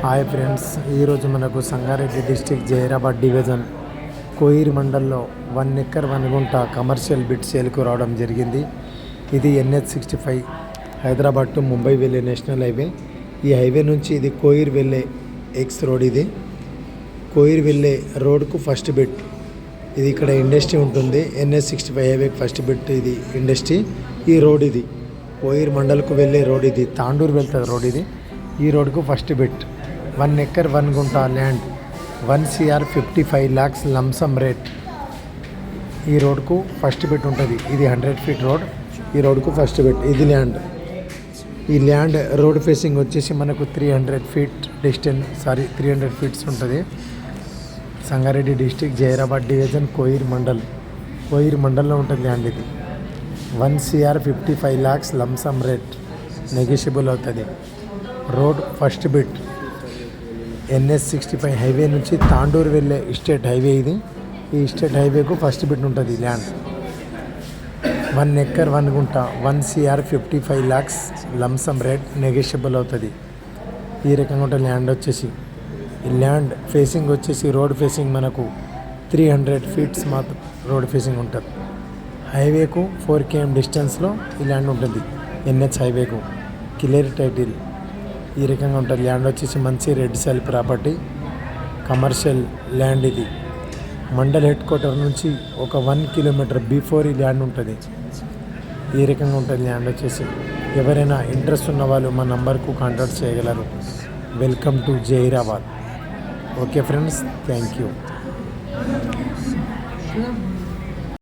Hi friends, ఈరోజు మనకు Sangareddy district Zaheerabad division Kohir మండల్లో 1 ఎకర్ 1 గుంట కమర్షియల్ బిట్ సేల్కు రావడం జరిగింది. ఇది NH65 హైదరాబాద్ టు ముంబై వెళ్ళే నేషనల్ హైవే. ఈ హైవే నుంచి ఇది కోయిర్ వెళ్ళే ఎక్స్ రోడ్. ఇది కోయిర్ వెళ్ళే రోడ్కు ఫస్ట్ బిట్. ఇది ఇక్కడ ఇండస్ట్రీ ఉంటుంది. NH65 హైవేకి ఫస్ట్ బిట్ ఇది ఇండస్ట్రీ. ఈ రోడ్ ఇది కోయిర్ మండల్కు వెళ్ళే రోడ్. ఇది తాండూరు వెళ్తుంది రోడ్. ఇది ఈ రోడ్కు ఫస్ట్ బిట్. 1 ఎకర్ 1 గుంట land, 1 CR 55 lakhs lump sum rate. ఈ రోడ్కు ఫస్ట్ బిట్ ఉంటుంది. ఇది 100 feet రోడ్. ఈ రోడ్కు ఫస్ట్ బిట్. ఇది ల్యాండ్. ఈ ల్యాండ్ రోడ్ ఫేసింగ్ వచ్చేసి మనకు 300 feet డిస్టెన్స్ 300 feet ఉంటుంది. సంగారెడ్డి డిస్టిక్ జైరాబాద్ డివిజన్ కోయిర్ మండల్లో ఉంటుంది ల్యాండ్. ఇది 1 CR 55 lakhs lump sum rate, negotiable అవుతుంది. Road first bit. NH65 highway నుంచి తాండూరు వెళ్ళే స్టేట్ హైవే. ఇది ఈ స్టేట్ హైవేకు ఫస్ట్ బిట్ ఉంటుంది ల్యాండ్. 1 ఎకర్ 1 గుంట, 1 CR 55 lakhs lump sum rate, negotiable అవుతుంది. ఈ రకంగా ఉంటుంది ల్యాండ్ వచ్చేసి. ఈ ల్యాండ్ ఫేసింగ్ వచ్చేసి రోడ్ ఫేసింగ్ మనకు 300 feet మాత్రం రోడ్ ఫేసింగ్ ఉంటుంది. హైవేకు 4 km డిస్టెన్స్లో ఈ ల్యాండ్ ఉంటుంది. NH హైవేకు క్లియర్ టైటిల్. ఈ రకంగా ఉంటుంది ల్యాండ్ వచ్చేసి. మంచి resale property, commercial land. ఇది మండల్ హెడ్ క్వార్టర్ నుంచి ఒక 1 kilometer బిఫోర్ ఈ ల్యాండ్ ఉంటుంది. ఈ రకంగా ఉంటుంది ల్యాండ్ వచ్చేసి. ఎవరైనా ఇంట్రెస్ట్ ఉన్న వాళ్ళు మా నంబర్కు కాంటాక్ట్ చేయగలరు. Welcome to Zaheerabad. Okay friends, thank you.